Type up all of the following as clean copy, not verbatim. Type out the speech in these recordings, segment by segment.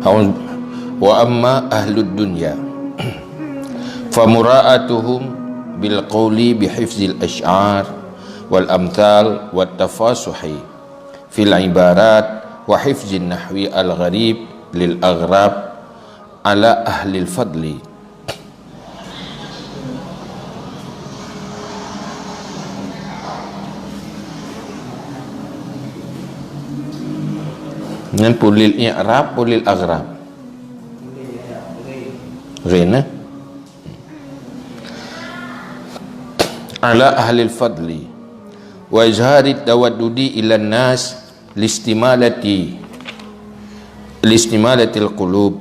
Wa amma ahlud dunya famura'atuhum bil qawli bihifzil ash'ar wal amthal wat tafasuhi fil ibarat wa hifzin nahwi al gharib lil aghrab ala ahli al fadli. Dengan pulil i'rab pulil aghrab Rina ala ahli al-fadli wa izhari tawaddudi ila nas listimalati al-qulub.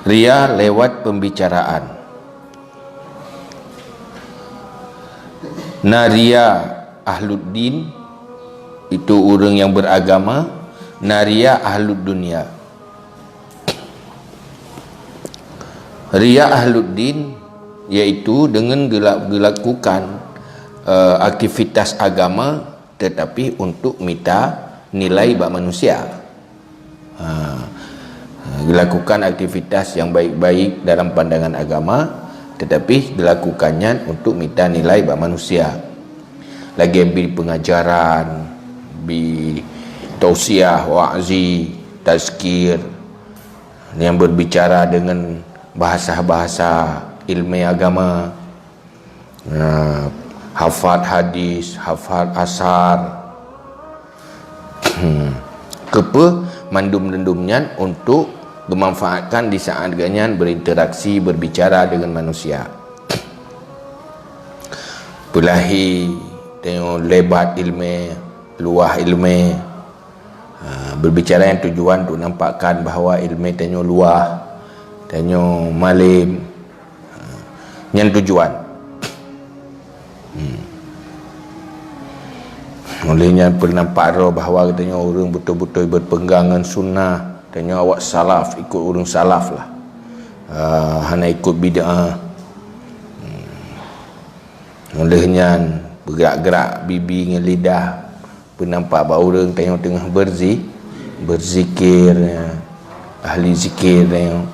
Ria lewat pembicaraan. Naria ahluddin itu orang yang beragama, naria ahlud dunia. Ria ahluddin iaitu dengan dilakukan aktivitas agama tetapi untuk minta nilai bak manusia. Dilakukan aktivitas yang baik-baik dalam pandangan agama tetapi dilakukannya untuk minta nilai bak manusia. Lagi beri pengajaran, beri tausiah, wa'zi, tazkir, yang berbicara dengan bahasa-bahasa ilmu agama, hafal hadis, hafal asar, kepa mandum-mandumnya untuk dimanfaatkan di saat ganyan berinteraksi, berbicara dengan manusia. Pelahi tengok lebat ilmu, luah ilmu, berbicara yang tujuan untuk nampakkan bahawa ilmu tengok luah, tengok malim, yang tujuan. Olehnya nampak roh bahawa katanya orang betul-betul berpenggangan sunnah. Tanya awak salaf, ikut orang salaf lah. Hana ikut bid'ah. Olehnya bergerak-gerak bibi dengan lidah, penampak bahawa orang tengah berzikir, ahli zikir tengok.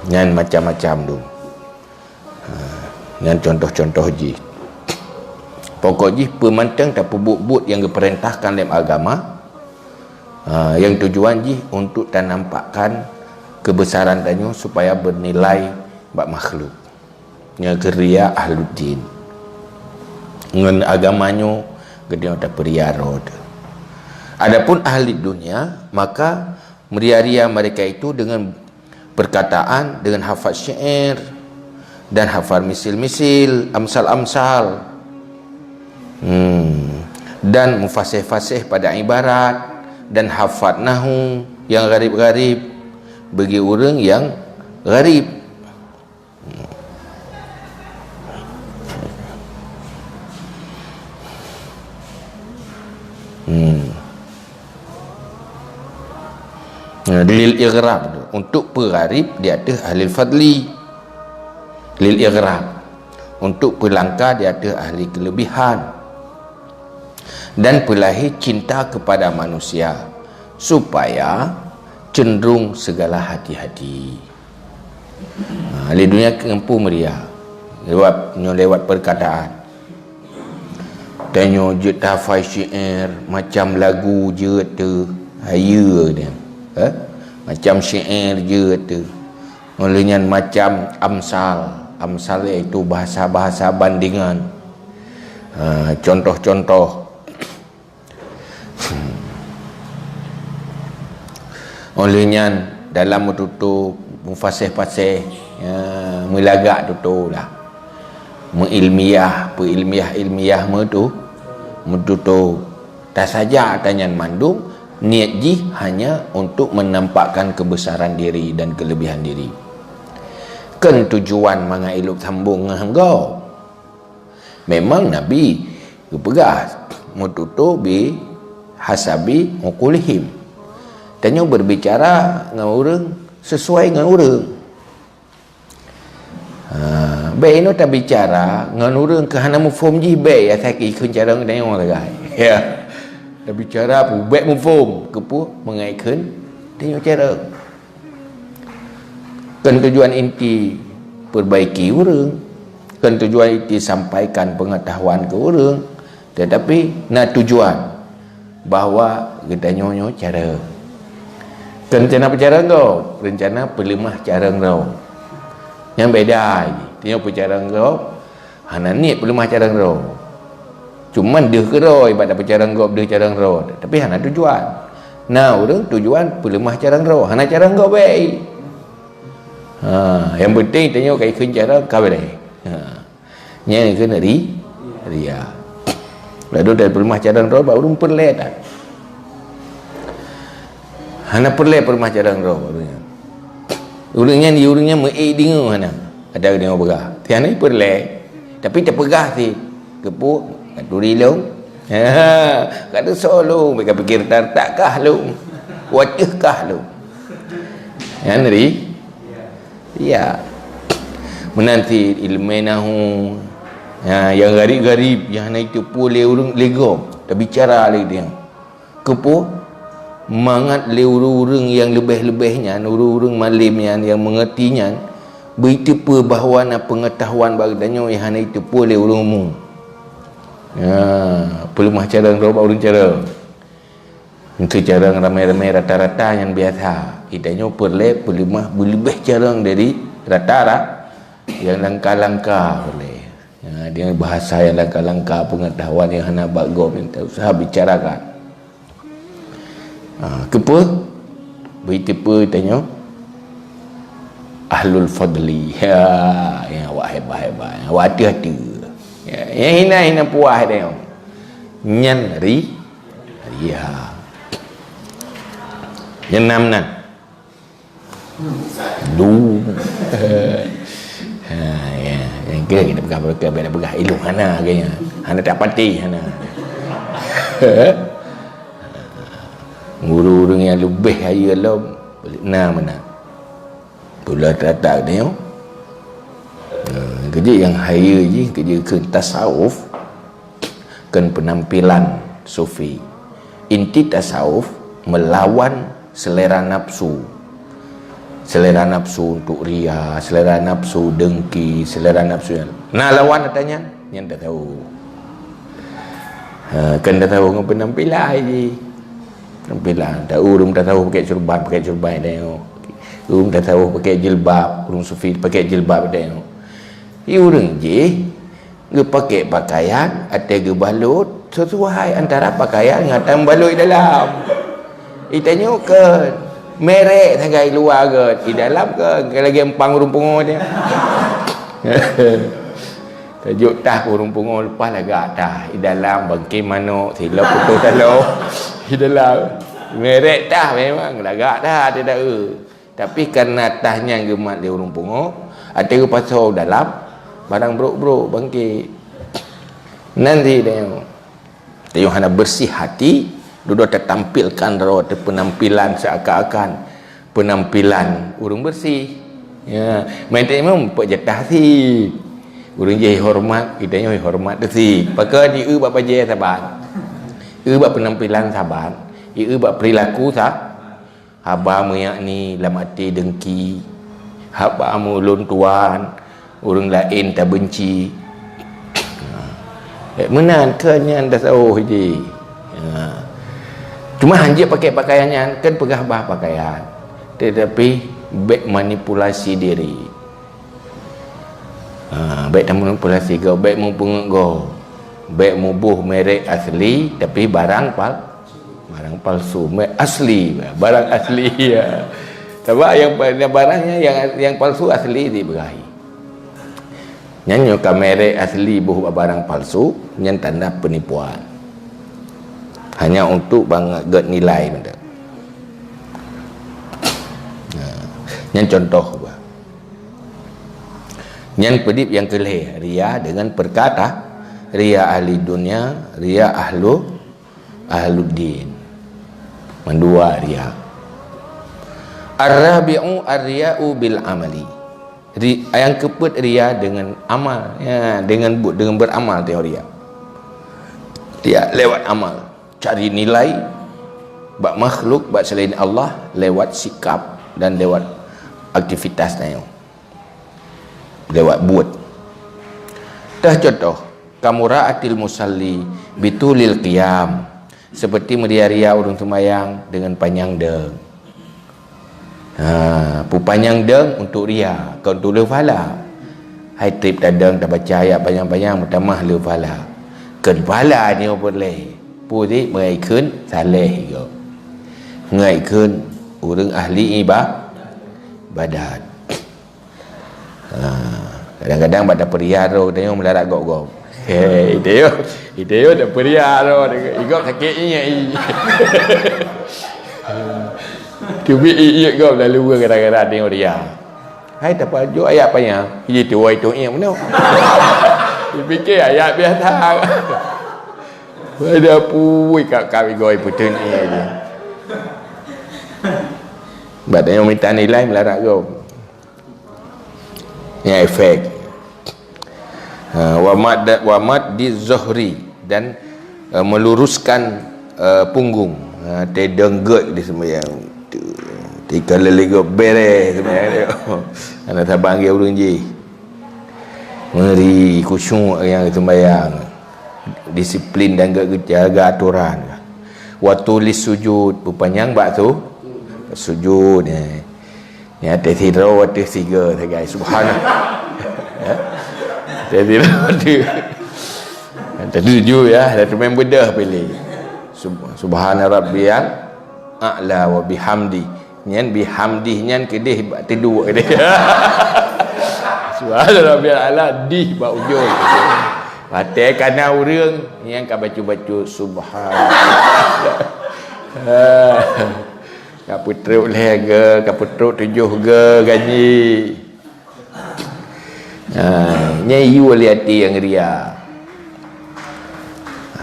Yang macam-macam tu. Yang contoh-contoh je. Pokoknya pemantang tak pebut-but yang diperintahkan dalam agama. Yang tujuan je untuk tak nampakkan kebesaran tanya supaya bernilai bak makhluk. Yang keria ahluddin dengan agamanya dia tak periara. Adapun ahli dunia, maka meria-ria mereka itu dengan perkataan, dengan hafal syair dan hafal misil-misil, amsal-amsal, dan mufasih-fasih pada ibarat, dan hafad nahu yang garib-garib bagi orang yang garib. Lil ighrab, untuk penggarib di atas ahli fadli. Lil ighrab, untuk pelangkah di atas ahli kelebihan. Dan pelahi cinta kepada manusia supaya cenderung segala hati-hati. Ahli dunia kempu meria lewat perkataan. Tanya je tafai syair macam lagu je tu haya dia. Macam syair je tu. Olehnya macam amsal. Amsal iaitu bahasa-bahasa bandingan. Contoh-contoh. Olehnya dalam tutup mufasih-fasih melagak tutup lah, mengilmiah, ilmiah metutup. Tak saja tanya mandung niat ji hanya untuk menampakkan kebesaran diri dan kelebihan diri. Kan tujuan mengailuk sambung dengan engkau. Memang Nabi berpegas metutup bi hasabi uqulihim. Tanya berbicara dengan orang sesuai dengan orang. baik no tak bicara ngan urang ke hana mufhum ji baik ya tak ikun cara ngadeng orang ya tak bicara pu baik mufhum ke pu mengaikun tengok cara kan tujuan inti perbaiki urang, kan tujuan inti sampaikan pengetahuan ke urang, tetapi nak tujuan bahawa kita nyonyo cara kan rencana bercara kau rencana pelimah cara kau yang beda tengok bercara kau hana ni pelimah cara kau cuman dia keroi pada bercara kau dia cara kau tapi hana tujuan nah urang tujuan pelimah cara kau hana cara kau baik yang penting tengok kai kun cara kau boleh nya kena ria lalu dari pelimah cara kau baru perlet hana perle permah cadang roh urangnya ni urangnya mei dengar hana ada dengar begah tiana perle tapi tak pegah si kepu katuri long kata solo mereka fikir takkah long wajahkah long yang ri ya menanti ilmenahu yang garib-garib yang naik tu pulih urang legom tak bicara lagi dia kepu mangat le urang yang lebih-lebihnya urang malimnya yang mengertinya beritipu bahawa na pengetahuan bagdanyo yang hana itu boleh urang umum pelimah cara roba urang cara itu cara ramai-ramai rata-rata yang biasa itanyo perle pelimah lebih cara dari rata-rata yang langkah-langkah boleh dia bahasa yang langkah-langkah pengetahuan yang hana bagom yang tak usah bicarakan kepa beritipu tanya ahlul fadli yang awak hebat-hebat awak hati-hati yang hina-hina puas dia nyan ria yang namnan du yang kira kita pegang ilmu hana kayaknya hana tak pati hana urang yang lebih haya lah mana pula tak dia kerja yang haya je kerja ke tasawuf kan penampilan sufi inti tasawuf melawan selera nafsu untuk ria, selera nafsu dengki, selera nafsu lawan katanya yang tak tahu kan tak tahu dengan penampilan je penampilan tak urung tak tahu pakai curban dia urung tak tahu pakai jilbab urung sufi pakai jilbab dia urung je dia pakai pakaian ada gebalut sesuai antara pakaian dengan balut dalam itanya ke merek sangat luar ke di dalam ke lagi empang urung pungo dia tajuk tah urung pungo lepas lagak tah di dalam bangkai manuk silap putus talau di dalam merek dah memang lagak dah tidak tapi kerana tahnya gemat dia urung pungo ada ke pasal dalam barang brok-brok bangkit nanti dia hana bersih hati duduk tertampilkan rawat penampilan seakan-akan penampilan urung bersih ya main memang pejatah si urung je hormat kita nyo hormat si pakai di bapa je saban bab penampilan saban bab perilaku haba yakni lam hati dengki haba mulun tuan orang lain tak benci menan kenyan dah tahu je cuma hanjit pakai pakaiannya kan pegah bah pakaian tetapi baik manipulasi diri baik manipulasi kau baik mempengaruh kau baik mubuh merek asli tapi barang palsu asli barang asli ya sebab yang barangnya yang palsu asli diberahi nyanyo ka merek asli buh barang palsu yang tanda penipuan hanya untuk banget nilai benda yang contoh yang pedip yang kelih ria dengan perkata ria ahli dunia ria ahluddin mendua ria ar-rabi'u ar-riya'u bil amali Yang keput ria dengan amal, ya, dengan beramal tengok ria. Dia lewat amal cari nilai bak makhluk, bak selain Allah, lewat sikap dan lewat aktivitas tengok, lewat buat. Dah contoh kamuraatil musalli bitulil qiyam, seperti meria-ria orang sembahyang dengan panjang deng. Panjang deng untuk ria, kau untuk lefala. Hai trip tadeng tak baca ayat panjang-panjang pertama lefala. Kepala ni boleh. Putih mengai kun saleh juga. Mengai kun orang ahli ibadat. Kadang-kadang pada periaro tengok melarat gok-gok. Itu dah periaro igok sakitnya. Cubi iya kau lalu kadang-kadang tengok dia. Hai tak apa jo ayat panjang. Itu itu mana? Dipikir ayat biasa. Ada puai kat kami goi putun ni aja. Bak tengok minta nilai melarat kau. Ni efek. Wamad di zuhri, dan meluruskan punggung. Tedenggut di sembahyang. Tika lelego beres sembahyang dia. Anak sabang dia urang je. Meri khusyuk yang sembahyang. Disiplin dan jaga aturan. Watulis sujud, panjang bak tu sujud ni. Ni atas hidro atas tiga guys. Subhanallah. Atas hidro atas tujuh ya, dah main bedah pilih. Subhana rabbiyal a'la wa bihamdi. Nyan bihamdi nyan kedih bak tidur kedih. Subhana rabbiyal a'la di bak ujung. Batai kana urang yang ka baca-baca subhanallah. Ka putruk lega, ka putruk tujuh ge gaji. Nyai wali hati yang ria.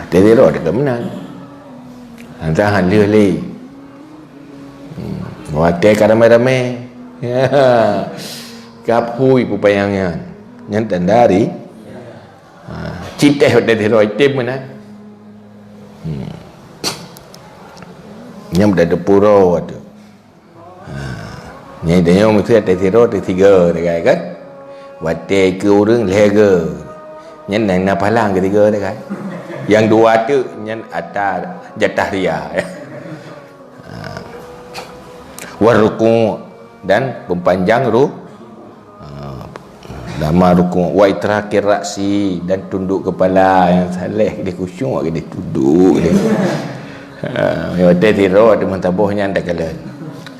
Terero dekat menang. Antahan leh. Watai ka ramai-ramai. Kaphui pupayangnya. Nyan tandari. Citeh dari roh itim mana? Yang berada pura tu. Ni dia yang mesti ada tiga kan? Watai ke orang lega. Yang nak palang ketiga kan? Yang dua tu yang atas jatah ria. Waruku dan mempanjang ruh. Lama rukuk wa itrakir raksi, dan tunduk kepala yang saleh dia khusyuk dia tunduk dia. Hotel tiro ada mentabohnya anda kala.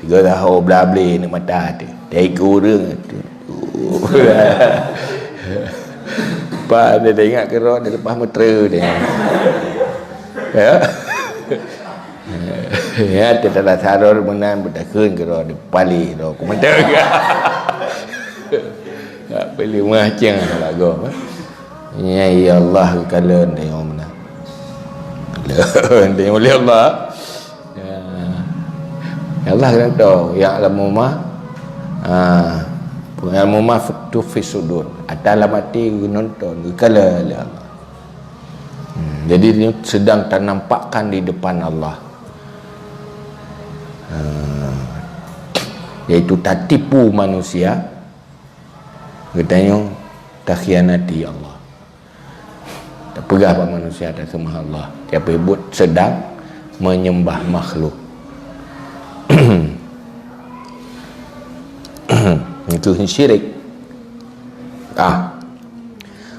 Tiga tahu blabli nak mata dia. Dai kurang tunduk. Pa dia ingat kerok dia lepas metera dia. Ya. Ya dia dah saror menan bedakun kerok dia palih ro komentar. Tak boleh macam lagu. Ya Allah kalian tengok mana. Kalian tengok oleh Allah. Ya Allah kan tahu ya alamu ma. Alamu ma fi sudur. Dalam hati nonton kala oleh Allah. Jadi dia sedang ternampakkan di depan Allah. Iaitu tak tipu manusia. Katanya tak khianati Allah, tak pegah pada manusia atas semua Allah. Tiap ibut sedang menyembah makhluk. Itu syirik.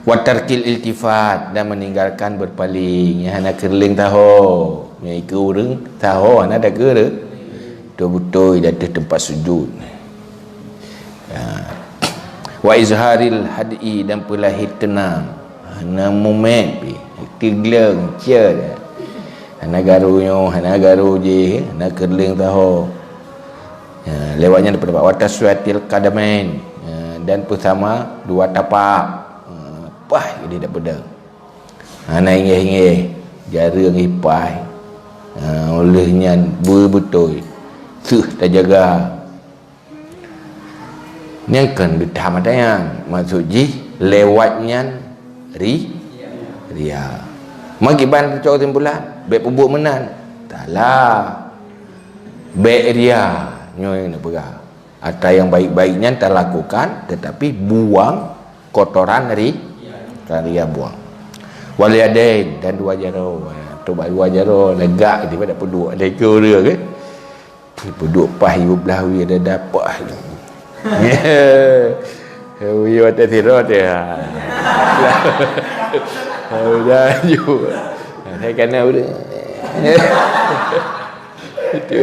Wa tarkil iltifat, dan meninggalkan berpaling. Yang nak kerling tahu, yang ikut orang tahu anak ada ke betul-betul jatuh tempat sujud. Wa izharil hadi, dan pelahir tenang. Hana moment pi tigleng cia dia. Hana garunya, hana garu je, hana kerling tahu. Lewatnya daripada wataswatil qadamain, dan bersama dua tapak. Pah dia dak pedang. Hana ingih-ingih jari ngipai. Olehnya betul-betul tak jaga. Yang kan ditama tayang maksud ji lewatnya ria. Magi ban cok timbulan, baik pebuk menan. Taklah. Baik ria nyoy nak pegang. Atau yang baik-baiknya tak lakukan tetapi buang kotoran ria buang. Wal yadain dan dua jari. Tu dua jari legak daripada peduk ada ekor dia ke. Peduk pas ibu belah wi ada dapat. Wi ada tirot dia. Dah ju. Saya kena udah. Itu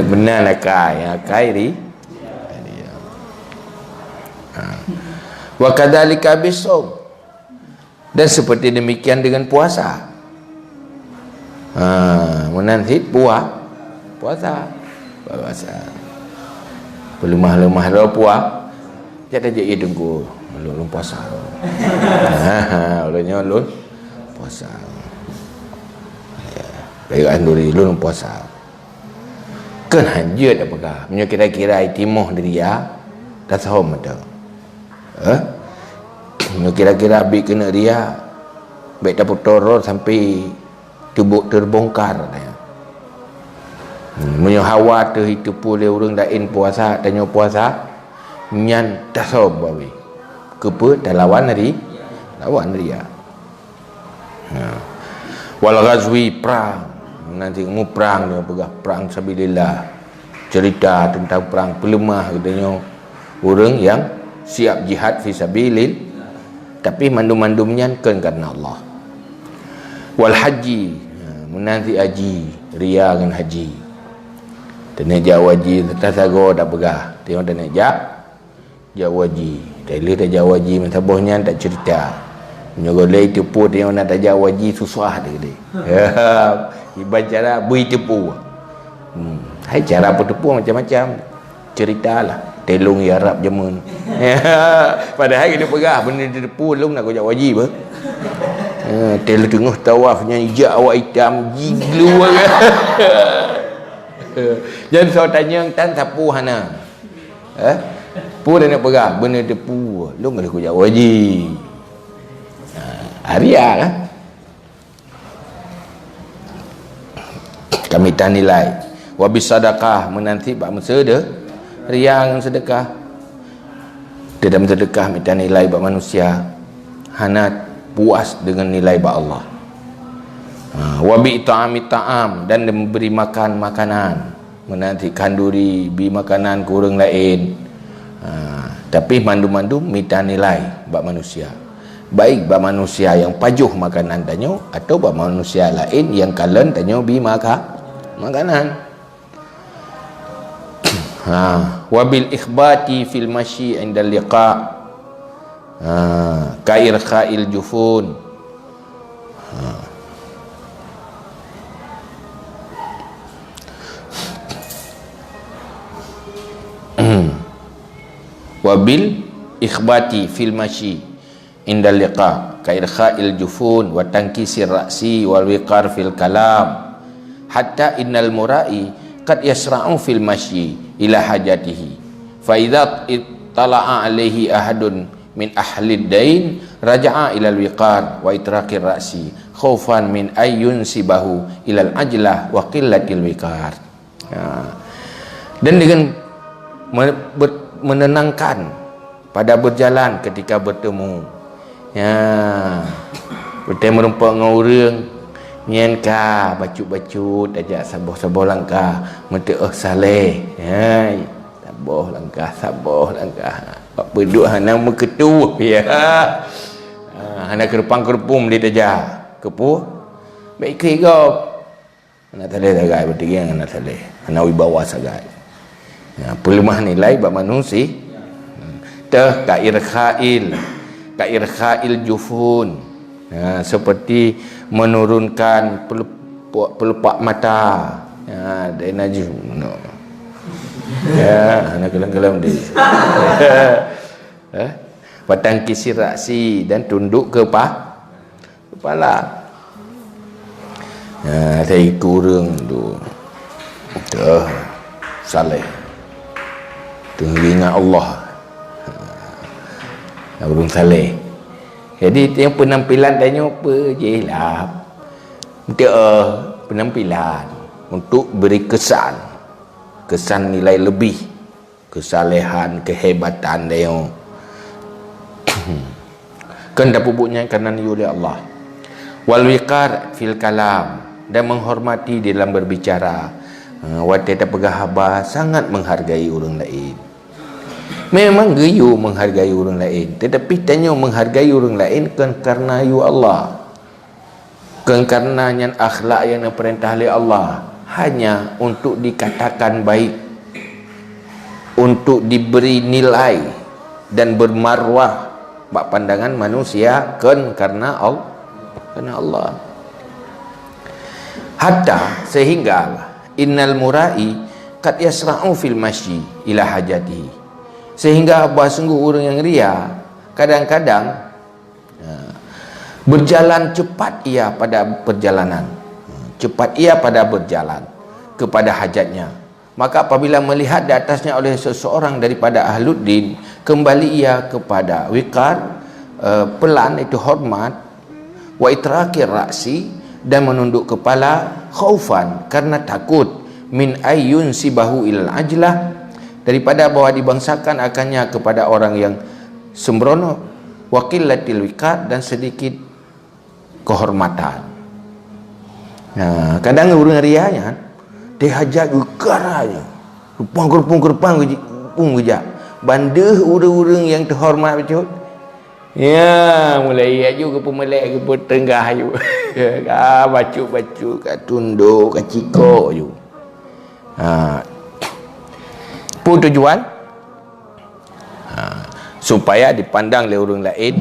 benar lah kai ni. Wa kadzalika bisawm. Dan seperti demikian dengan puasa. Menanti puasa. Lemah-lemah dah puasa. Jadi dia tunggu ulun puasa. Ulunnya ulun puasa. Baik anduri ulun puasa. Kan hanya dah pegang. Menyo kira-kira itimoh dari ya. Dah tahu mata. Menyo kira-kira abik kena dia. Baik dah putor sampai tubuh terbongkar dah. Menyo hawa tu itu pulih urang dain puasa, tanya puasa. Nyan dah tahu bawi. Kepa dah lawan hari. Lawan dia. Wal ghazwi perang. Nanti kamu perang dia pegang perang sabilillah. Cerita tentang perang pelemah katanya orang yang siap jihad fi sabilillah tapi mandum-mandumnya kan karena Allah. Wal haji menanti haji ria dengan haji. Tenek haji tatago dak pegah. Tengok tenek jauh haji. Tele dah jauh haji mentabahnya tak cerita. Nyogolai tipu tengok nak jauh haji susah dia. Ibarat cara bui tipu. Hai cara bertipu macam-macam. Ceritalah. Telung ya Arab zaman. Padahal dia pegah benda tipu long nak kau wajib. Tel tengah tawafnya hijab awak hitam giglu kan. Jangan so tanya tan sapu hana. Pu dia nak pegah benda tipu long ada kau wajib. Haria kan. Kami tak nilai wabis sedekah menanti bak meseda riang sedekah dalam sedekah minta nilai bak manusia hana puas dengan nilai bak Allah. Wabi ta'am dan memberi makan makanan menanti kanduri bi makanan kurang lain. Tapi mandu-mandu minta nilai bak manusia. Baik bak manusia yang pajuh makanan tanyo atau bak manusia lain yang kalen tanyo bi makanan. Wabil ikhbati fil masyi inda liqa kair khail jufun. Wabil ikhbati fil masyi inda liqa kair khail jufun wa tankisir ra'si wal wiqar fil kalam hatta innal murai qad yasra'u fil masyi ila hajatihi fa idza tala'a alaihi ahadun min ahli dain raja'a ila al-wiqar wa itraqir ra'si khaufan min ayyun sibahu ila al-ajlah wa qillatil wiqar. Dan dengan menenangkan pada berjalan ketika bertemu bertemu rumpak dengan orang nyen ka bacut-bacut ajak saboh-saboh langkah menti saleh saboh langkah apa duk hana meketu ya hana kerpang-kerpum dia taja kepu baik kira hana tale sagai bertiga hana tale hana wibawa sagai pelemah nilai bab manusia teh kair khail jufun. Seperti menurunkan pelupak mata dari najis anak kelam-kelam dia patang kisir raksi dan tunduk ke kepala. Saya kurang tu saleh tengah ingat Allah. Burung saleh. Jadi yang penampilan tanya apa je lah. Untuk penampilan untuk beri kesan nilai lebih, kesalehan, kehebatan dia. Kan dah pupuknya kanan oleh Allah. Wal wiqar fil kalam, dan menghormati di dalam berbicara. Wate tak pegah habar, sangat menghargai orang lain. Memang geyu menghargai orang lain, tetapi tanya menghargai orang lain kan karena you Allah, kan karena yang akhlak yang diperintah oleh Allah, hanya untuk dikatakan baik, untuk diberi nilai dan bermarwah bak pandangan manusia, kan karena Allah. Hatta sehingga innal murai qad yasra'u fil masyi ila hajatihi, sehingga sungguh orang yang ria kadang-kadang berjalan cepat ia pada perjalanan, cepat ia pada berjalan kepada hajatnya. Maka apabila melihat di atasnya oleh seseorang daripada ahluddin, kembali ia kepada wiqar, pelan, itu hormat, wa itrakir ra'si, dan menunduk kepala, khaufan, karena takut, min ayyun sibahu ilal ajlah, daripada bahwa dibangsakan akannya kepada orang yang sembrono, wa qillatil wiqar, dan sedikit kehormatan. Kadang orang rianya dia hajat gegaranya, rupang gejak bandah orang-orang yang terhormat betul. Ya, mulai aju ke pemelek ke petenggah aju. Bacuk-bacuk kat tunduk kat cikok aju. Pun tujuan supaya dipandang oleh orang lain,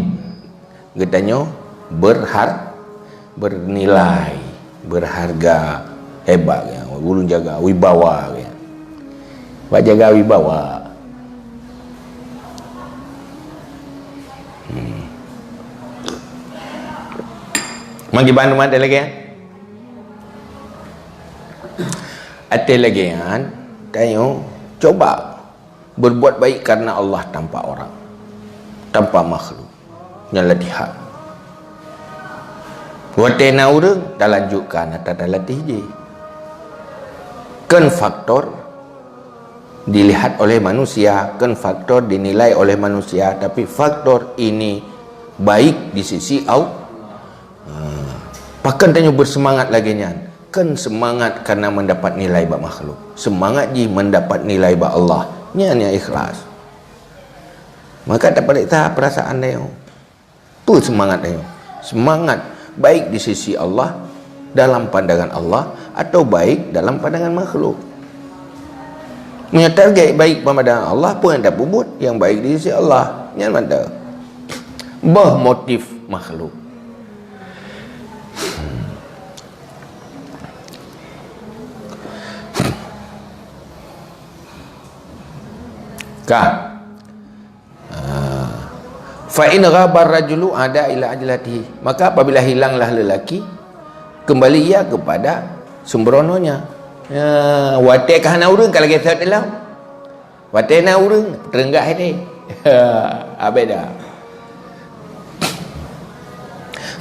katanya bernilai, berharga, hebat ya. Ulun jaga wibawa ya. Buat jaga wibawa. Magi bantu ada lagi ya? Ada lagi kan? Tanya, coba berbuat baik karena Allah tanpa orang, tanpa makhluk yang latihan. Watena orang dah lanjutkan atau dah latih je. Kan faktor dilihat oleh manusia, kan faktor dinilai oleh manusia, tapi faktor ini baik di sisi Allah. Pakan tanya bersemangat lagi nyan, kan semangat karena mendapat nilai bak makhluk, semangat je mendapat nilai bak Allah, nyan yang ikhlas. Maka tak balik tahap perasaan dia tu, semangat dia, semangat baik di sisi Allah, dalam pandangan Allah, atau baik dalam pandangan makhluk. Menyatakan baik pandangan Allah pun ada bubut yang baik di sisi Allah, nyan mana motif makhluk. Fa in ghabar rajulu ada ila ajlatihi, maka apabila hilanglah lelaki, kembali ia kepada sembrononya. Wate kahana urang kalau kita dalam wate na urang terenggah ini. Abeda.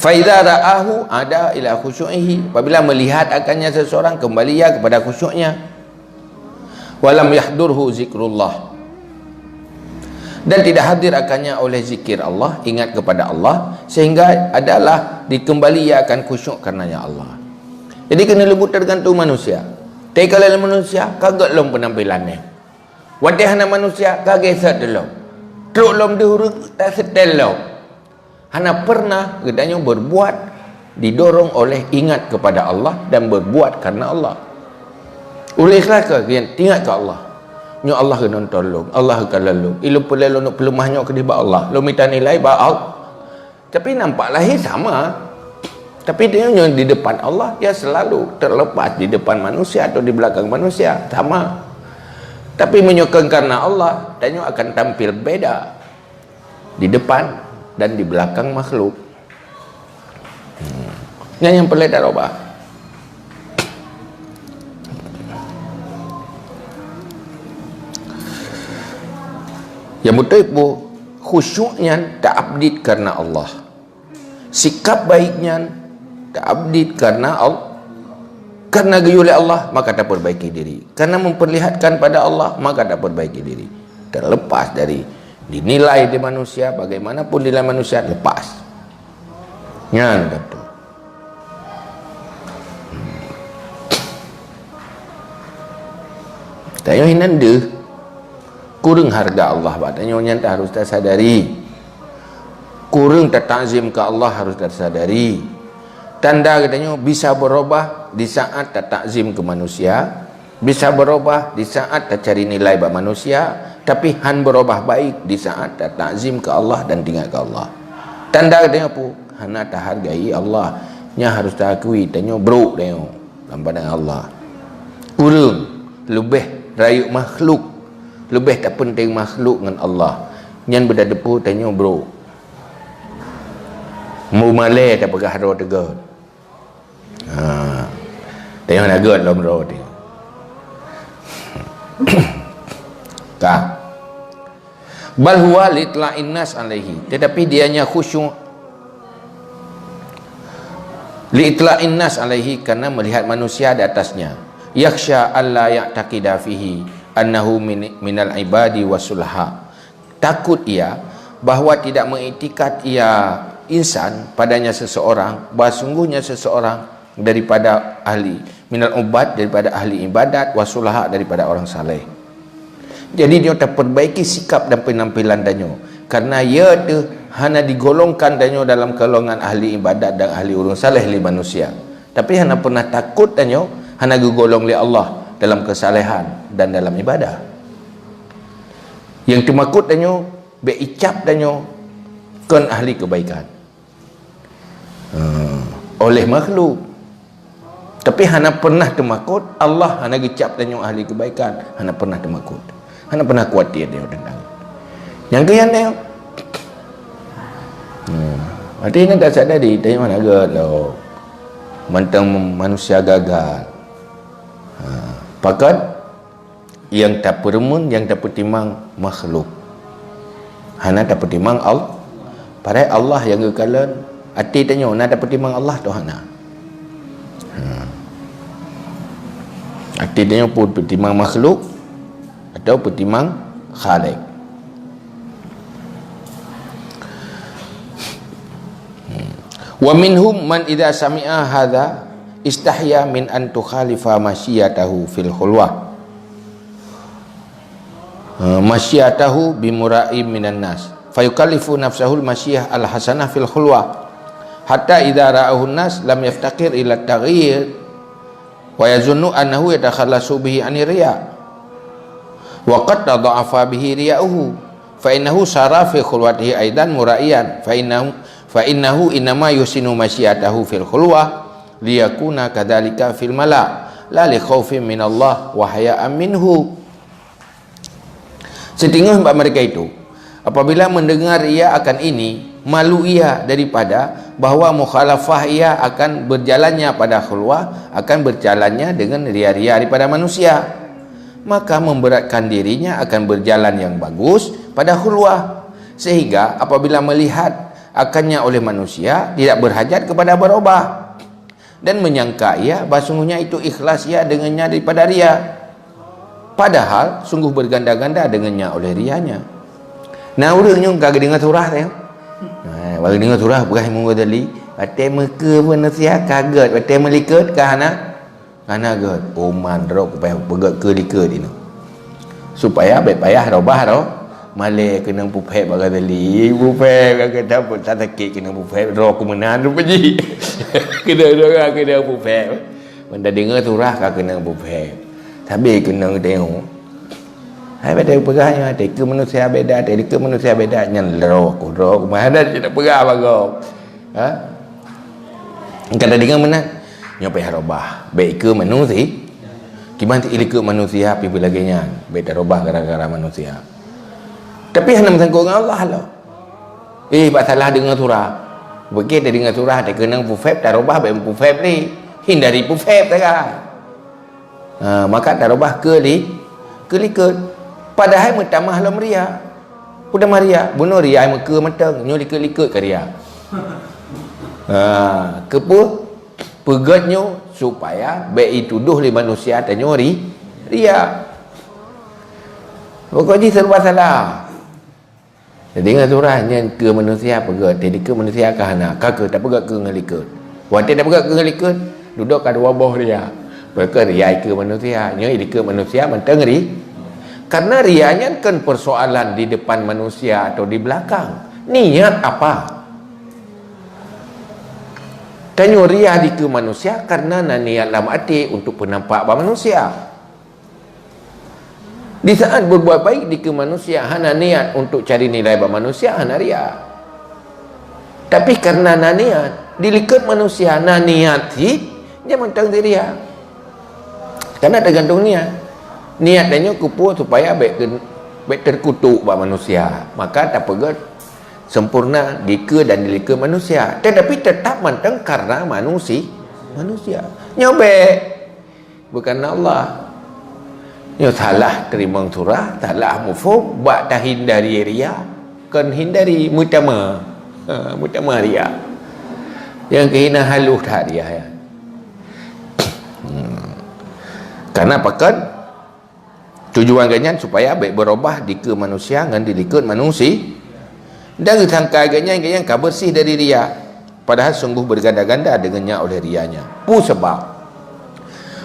Fa idza ra'ahu ada ila khusyu'ihi, apabila melihat akannya seseorang, kembali ia kepada khusyuknya. Walam yahdurhu zikrullah, dan tidak hadir akannya oleh zikir Allah, ingat kepada Allah, sehingga adalah dikembali ia akan khusyuk karenanya Allah. Jadi kena lebut tergantung manusia. Tapi kalau manusia kagak lom penampilannya, wadahana manusia kagak sedelo, teruk lom dihurung tak sedelo. Hana pernah gedanya berbuat didorong oleh ingat kepada Allah dan berbuat karena Allah. Oleh ikhlas ke ingat ke Allah. Nyo Allah kena tolong, Allah akan lalu. Ilu pelelo nak pelumahnya ke diba Allah. Lo minta nilai ba Allah. Tapi nampak lahir sama. Tapi dia yang di depan Allah, ya selalu terlepas di depan manusia atau di belakang manusia, sama. Tapi menyokong karena Allah, dia akan tampil beda di depan dan di belakang makhluk. Yang peledar apa? Yang betul pun khusyuknya tak update karena Allah, sikap baiknya tak update karena Allah, karena gayu oleh Allah maka tak perbaiki diri, karena memperlihatkan pada Allah maka tak perbaiki diri. Terlepas dari dinilai di manusia, bagaimanapun nilai manusia lepas nyan kata. Tanya hinanda kurang harga Allah, batanya yang tak harus tersadari, kurang takzim ke Allah harus tersadari. Tanda katanya bisa berubah di saat tak takzim ke manusia, bisa berubah di saat tak cari nilai bak manusia, tapi han berubah baik di saat tak takzim ke Allah dan tinggal ke Allah. Tanda katanya apa? Hana tak hargai Allah, nya harus tak akui tanya bro tanya dalam pandang Allah. Kurang lebih rayu makhluk, lebih tak penting makhluk dengan Allah. Nyan berdepu tanya bro, mu malai tak pegah ro tegar. Tengok nak god lah bro tengok. Tak. Bal huwa litla'in nas alaihi, tetapi dianya khusyuk litla'in nas alaihi, karena melihat manusia di atasnya. Yakhsha alla ya'taqida fihi annahu minal ibadi wasulha, takut ia bahawa tidak mengiktikad ia insan padanya seseorang, bahawa sungguhnya seseorang daripada ahli minal ubat, daripada ahli ibadat, wasulha, daripada orang saleh. Jadi dia terperbaiki sikap dan penampilan danyo, karena ia tu hanya digolongkan danyo dalam golongan ahli ibadat dan ahli urun saleh li manusia, tapi hanya pernah takut danyo hanya digolong li Allah dalam kesalehan dan dalam ibadah. Yang temakut danyo beicap danyo kan ahli kebaikan oleh makhluk, tapi hana pernah temakut Allah, hana gecap danyo ahli kebaikan, hana pernah temakut, hana pernah khawatir dia tentang yang ke yang dia. Artinya tak sadari tanya mana agak lo mentang manusia gagal. Pakat yang tak peremun, yang tak pertimang makhluk, hana tak pertimang Allah. Padahal Allah yang kekalan hati tanya nak tak pertimang Allah tu hana. Hati tanya pun pertimang makhluk atau pertimang khalik. Wa minhum man idza sami'a hadza istahya min an tukhalifa masyiyatahu fil khulwah, masyiyatahu bimura'im minan nas fayukallifu nafsahul masyiyah al hasanah fil khulwah hatta idza ra'ahu nas lam yaftaqir ila taghyir wa yazunnu annahu yatakhallasu bihi anir riya wa qad tadha'afa bihi riya'uhu fa innahu sara fi khulwatihi aidan mura'iyan fa innahu inma yusinu masyiyatahu fil khulwah liyakuna kadzalika fil mala la li khaufin min Allah wa haya'an minhu. Setengah mereka itu apabila mendengar ia akan ini, malu ia daripada bahawa mukhalafah ia akan berjalannya pada khulwah, akan berjalannya dengan ria-ria daripada manusia, maka memberatkan dirinya akan berjalan yang bagus pada khulwah, sehingga apabila melihat akannya oleh manusia tidak berhajat kepada berubah, dan menyangka ia bahawa sungguhnya itu ikhlas ia dengannya daripada ria, padahal sungguh berganda-ganda dengannya oleh rianya. Nah orangnya kagak dengar surah tengok. Bagi dengar surah bukan munggu tadi batai meka pun nasihat kaget, batai melikat ke hana god oman rok payah pegat ke lika dino supaya baik payah robah ro malai kena pupet bagai tadi pupet kagak dapat tak sakit kena pupet ro kemenan tu pergi kena pupet benda dengar surah kagak kena pupet tapi kena tengok hai pada pegahnya ada ke manusia beda, ada ke manusia beda nyan roh mana dia nak pegah bagau kada dengar mana nyopai harobah baik ke manusia gimana ili ke manusia api belaganya beda robah gara-gara manusia, tapi hanya sangkut dengan Allah lah. Pak salah dengar surah begitu dengar surah ada kena pufep tak robah baik pufep ni hindari pufep tak maka tak robah ke likut padahal mutamah lam ria Pudah maria, bunuh ria muka menteng, nyo likut-likut ke ria. Kepa pegatnyo supaya baik tuduh li manusia tanyo ria. Pokoknya serba salah. Jadi dengan surahnya ke manusia pegat, jadi ke manusia kahana, kakak tak pegat ke ngelikut. Wanita tak pegat ke ngelikut, duduk kat wabah ria. Mereka ria ke manusia, nyo ke manusia menteng ri. Karena rianya kan persoalan di depan manusia atau di belakang. Niat apa? Tanyo ria di ke manusia karena niat dalam hati untuk penampak manusia. Di saat berbuat baik di ke manusia, hana niat untuk cari nilai manusia, hana ria. Tapi karena niat dilikat manusia, niat dia mentang ria. Karena tergantung niat. Niat dia kupu supaya baik terkutuk manusia. Maka tak pegat sempurna dika dan dilika manusia. Tetapi tetap mentang karena manusia. Nyobek bukan Allah. Nyo salah terima surah, salah mufum, bak dah hindari ria, kan hindari mutama ria. Yang kena halus dah ria ya. Karena pakan tujuan ganyan supaya baik berubah di ke manusia ngan dilikut manusia. Dan sangka ganyan bersih dari ria. Padahal sungguh berganda-ganda dengannya oleh rianya. Sebab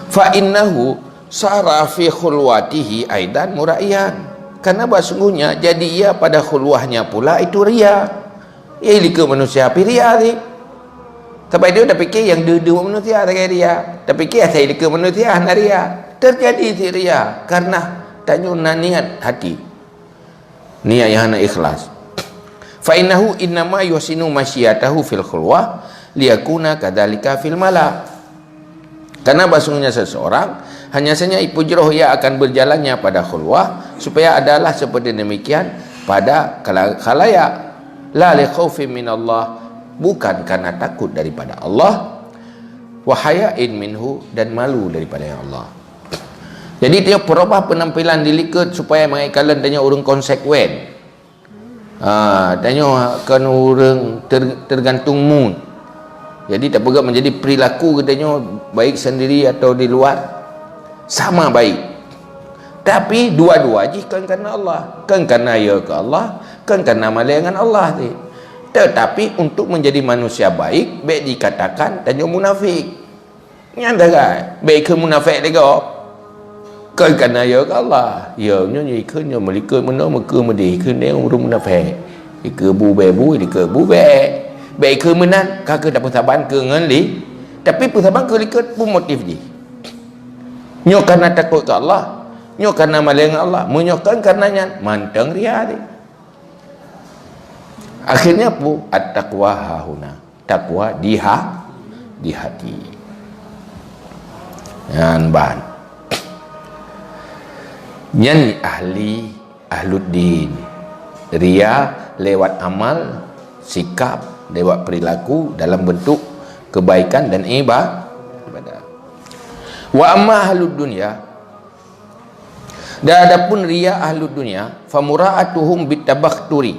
fa innahu sara fi khulwatihi aidan muraiyan. Karena sesungguhnya jadi ia pada khulwahnya pula itu ria. Ia ke manusia pi ria ni. Sampai dia dah fikir yang dua manusia tak ria. Tak fikir saya ke manusia hana ria. Terjadi si ria karena tanya niat hati. Niat yang hana ikhlas. Fa innahu innama yusinu masyiyatahu fil khulwah liyakuna kadzalika fil mala. Karena sesungguhnya seseorang hanya saja ipujroh ia akan berjalannya pada khulwah supaya adalah seperti demikian pada khalayak, la li khaufin min Allah, bukan karena takut daripada Allah, wa hayain minhu, dan malu daripada Allah. Jadi dia perubah penampilan dilikat supaya mengikalan tanya orang konsekuen. Tanya kan orang tergantung mood. Jadi tak pegat menjadi perilaku katanya baik sendiri atau di luar sama baik. Tapi dua-dua je kan karena Allah, kan karena ya ke Allah, kan karena malangan Allah ni. Tetapi untuk menjadi manusia baik dikatakan tanya munafik. Nyanda kan? Baik ke munafik lega. Kan karena ya ke Allah. Ya nya kan nya melikat mana muka medih kan dia orang munafik. Ke bu di ke bu baik ke menan kakak tak persaban ke ngali. Tapi persaban ke likat pun motif dia. Nyo karena takut ke Allah, nyo karena malang Allah, menyokan karenanya manteng ria dia. Akhirnya pu at-taqwa hahuna, takwa di hati. Yan ban. Nyan ahluddin. Ria lewat amal, sikap, lewat perilaku dalam bentuk kebaikan dan ibadah. Wa amma ahlud dunya, dan adapun ria ahlud dunya, famura'atuhum bitabakhturi,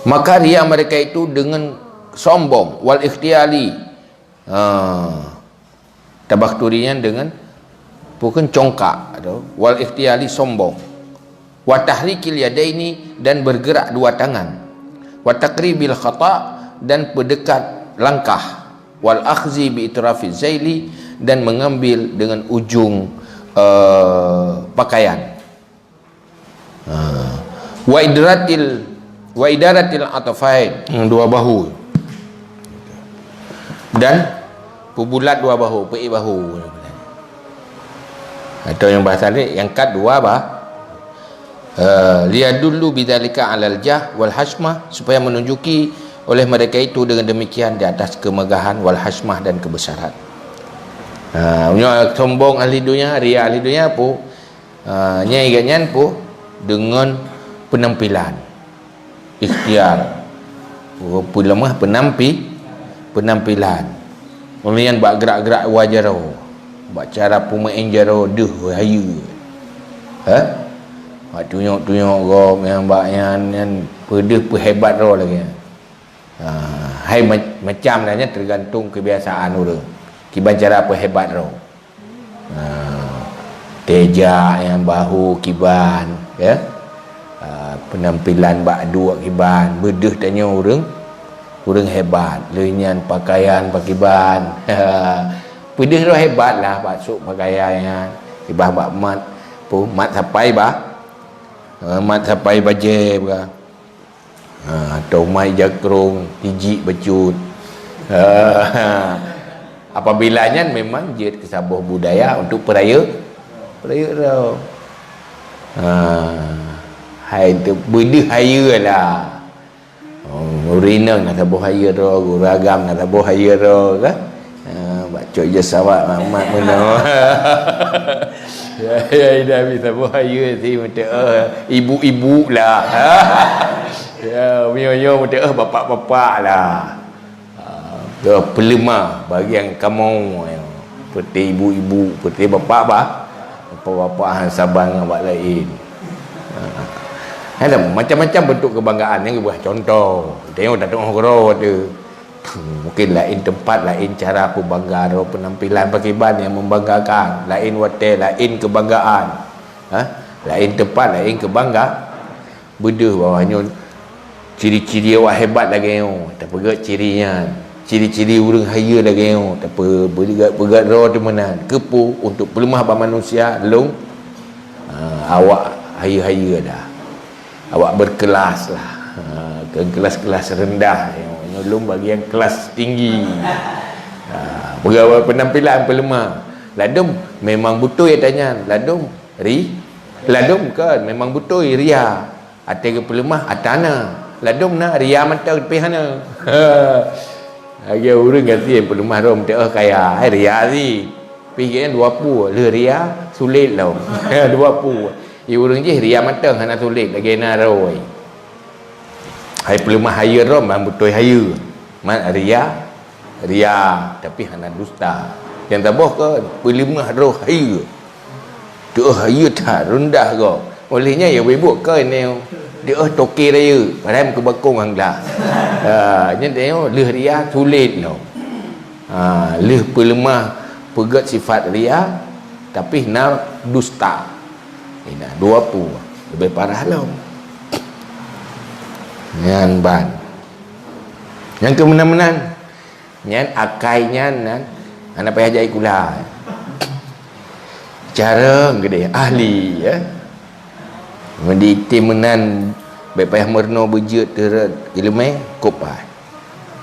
maka ria mereka itu dengan sombong, wal ikhtiyali, tabakhturinya dengan bukan congkak atau wal ikhtiyali sombong, wa tahrikil yadaini, dan bergerak dua tangan, wa taqribil khata', dan pendekat langkah, wal akhzi bi itrafiz zaili, dan mengambil dengan ujung pakaian, wa idaratil atafain, dua bahu, dan pubulat dua bahu, pei bahu, atau yang bahasa ni yang kat dua liyadullu bidzalika alal jah wal hashmah, supaya menunjuki oleh mereka itu dengan demikian di atas kemegahan wal hashmah dan kebesaran. Sombong ahli dunia, ria ahli dunia pun nyai ganyan pun dengan penampilan ikhtiar pun lemah penampilan kemudian buat gerak-gerak wajaro, buat cara pemain jaro deh hayu Tuyuk go yang bak yang pedih hebat ro lagi. Hai macam dah tergantung kebiasaan orang. Kiban cara apa hebat ro. Teja yang bahu kiban ya. Penampilan bak dua kiban bedeh tanya orang hebat lenyan pakaian pakiban. Pedih ro hebat lah masuk pakaian kiban bak mat sampai mat sampai baje atau mai jakrung tiji becut. Apabilanya memang dia kesabuh budaya untuk peraya rau. Hai tu benda haya lah. Murinang nak sabuh haya rau, guragam nak sabuh haya rau kan. Baca je sawak amat mana. Ya dah bisa buaya si macam ibu-ibu lah. Ya mio macam bapak-bapak lah. Tu pelemah bagi yang kamu seperti ibu-ibu, seperti bapak bapak-bapak hang Sabang dengan bak lain. Ada macam-macam bentuk kebanggaan yang buat contoh. Tengok tak tengok guru tu. Mungkin lain tempat, lain cara aku bangga, penampilan pakiban yang membanggakan, lain hotel, lain kebanggaan, lain tempat, lain kebangga. Beda bawahnya ciri-ciri awak hebat lagi tak pegat cirinya, ciri-ciri orang haya lagi tak pegat roh di mana kepu untuk pelemah manusia long. Awak haya-haya dah, awak berkelas lah, ke kelas-kelas rendah belum bagi yang kelas tinggi. Pegawai penampilan pelemah. Ladum memang betul ya tanya. Ladum ladum kan memang betul ria. Ate ke pelemah atana. Ladum nak ria mata tepi hana. Agak orang kata yang pelemah rom teh kaya. Hai ria si. Pergi kan 20 le ria sulit lah. 20. Orang je ria mata hana sulit lagi na roi. Hai pelemah haya rom bang betul haya. Man ria tapi hana dusta. Yang taboh ke pelemah roh haya. Tu haya tak rendah ke. Olehnya ya bebuk ke ni dia toki raya padahal ke bakong hang dah. Nya tengok leh ria sulit lo. Leh pelemah pegat sifat ria tapi hana dusta. Ina 20 lebih parah lo. Nyan ban yang kemenan-menan nyan akainya nan anak payah jai kula cara gede ahli ya mendi timenan baik payah merno bejut ter ilmu kopai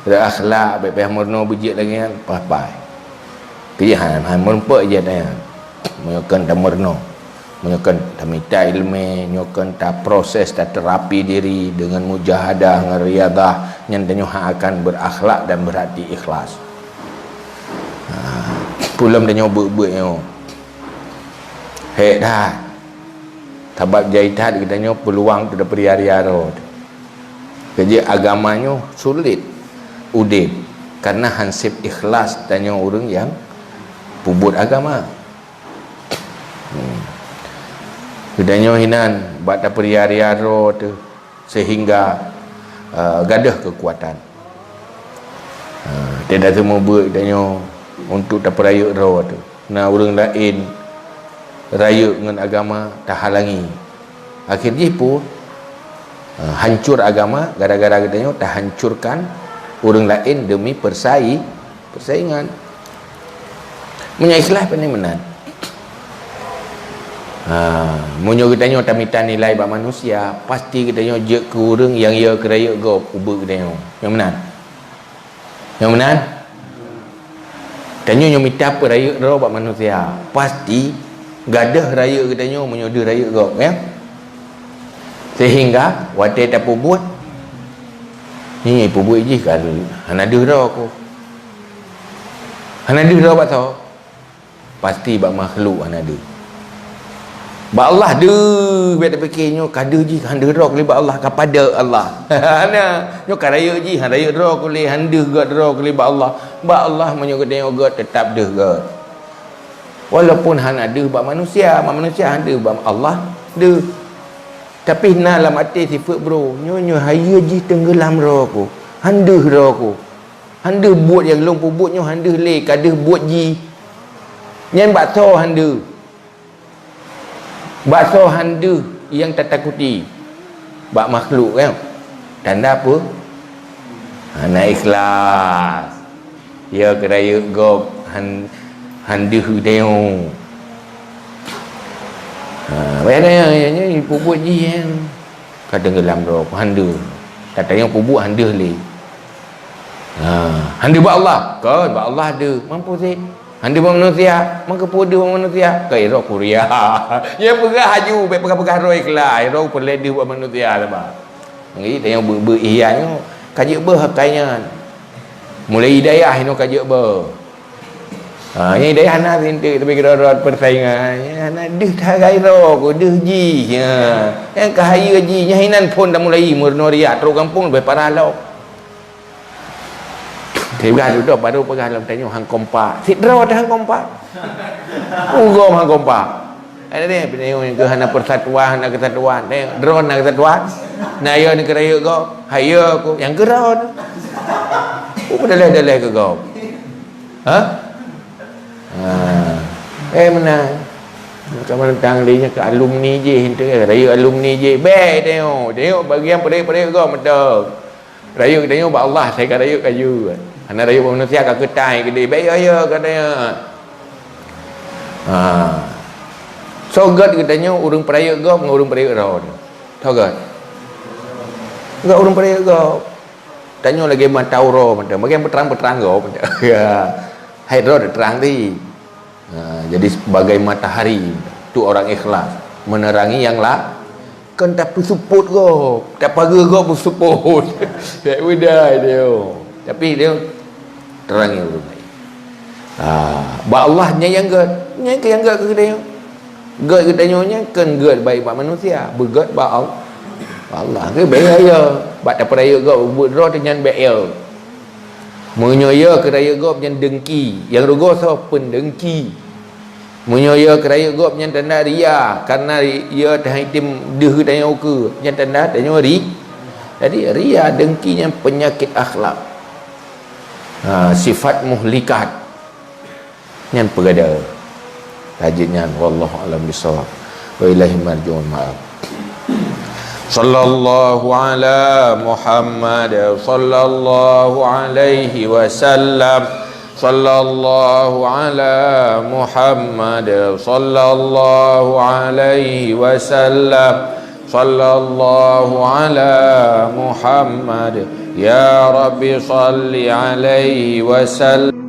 akhlak baik payah merno bejut lagi kan papai pilihan han merempak je dah menyokan tamerno menyokan tamita ilmu menyokan ta proses ta terapi diri dengan mujahadah dengan riadah yang tanyo akan berakhlak dan berhati ikhlas. Pulam tanyo buat yo hek dah tabak jaitat kita peluang tu dapat hari-hari kerja agamanya sulit udip karena hansip ikhlas tanyo orang yang pubut agama. Kedanyo hinan buat dapat hari-hari tu sehingga gadah kekuatan. Tidak semua buat danyo untuk dapat raya roh tu. Nah orang lain raya dengan agama tak halangi. Akhirnya pun hancur agama gara-gara danyo tak hancurkan orang lain demi persaingan. Menyikhlas pandai menan. Munyo kita tamitan nilai bak manusia pasti kita je ke orang yang ia keraya go ubah kita yang menan tanya minta apa raya ro bak manusia pasti gadah raya kita munyo de raya go ya sehingga wate tak buat ni buat je kan hana de ro aku hana de ro bak tau pasti bak makhluk hana de ba Allah de bet fikirnya kada ji handa rok li ba Allah kepada Allah. Ana nyo karaya ji raya rok li handa god rok li ba Allah menyo gede god tetap de god. Walaupun han ada ba manusia handa ba Allah de Tapi dalam hati sifat bro, nyonya haya ji tenggelam roh aku. Handuh roh aku. Handuh buat yang long pubutnya handuh le kaduh buat ji. Nyen bakso handuh. Bakso handuh yang tak takuti. Bak makhluk kan. Tanda apa? Anak ikhlas. Ya keraya gop handuh deo. Bayar yang pubut ji kan. Kadang gelam roh handuh. Kata yang pubut handuh le. Handuh buat Allah. Kan buat Allah ada. Mampu sih. Handuh buat manusia. Maka pudu buat manusia. Kau roh kuria. Ya pegah haju. Baik pegah-pegah roh ikhlas. Roh perledu buat manusia lah bah. Jadi dia yang berihyannya. Kajik ber hakainya. Mulai hidayah ini kajik ber. Yang hidayah anak sintik. Tapi kira roh persaingan. Anak deh tagai roh. Kau deh ji. Yang kahaya ji. Nyahinan pun dah mulai. Murno riak. Teruk kampung. Lebih parah lah. Dia duduk baru pegang dalam tanya hang kompak. Sidra dah hang kompak. Unggom hang kompak. Ada ni penengok ke hana persatuan, hana kesatuan. Tengok drone hana kesatuan. Naya ni keraya kau. Haya aku yang gerak. Apa dalih-dalih ke kau? Ha? Menang. Kamu tentang dia ke alumni je, hintu raya alumni je. Baik tengok bagian perik-perik kau betul. Raya tengok ba Allah saya kata raya kayu. Ana raya manusia kat ketai gede. Baik raya katanya. So God katanya urang peraya kau dengan urang peraya kau. Tahu God? Enggak urang peraya kau. Tanya lagi matau roh macam bagian berterang kau macam. Ya. Hai roh terang di. Jadi sebagai matahari tu orang ikhlas menerangi yang lah kan tak bersuput kau tak pagar kau bersuput tak mudah dia tapi dia terangi orang lain ba Allah yang God yang God ke dia God ke tanya kan God baik buat manusia bergod ba Allah ke baik raya bak tak peraya kau buat roh dengan baik ya menyoya keraya kau yang dengki yang rugo so pendengki menyoya keraya gop yang tanda ria karena ia tahitim deh tanya uke yang tanda tanya ri jadi ria dengki yang penyakit akhlak sifat muhlikat yang pergada tajidnya wallahu alam bisawab wa ilahi marji'un ma'ab sallallahu ala Muhammad sallallahu alaihi wasallam sallallahu ala Muhammad sallallahu alaihi wasallam sallallahu ala Muhammad ya Rabbi salli alaihi wasallam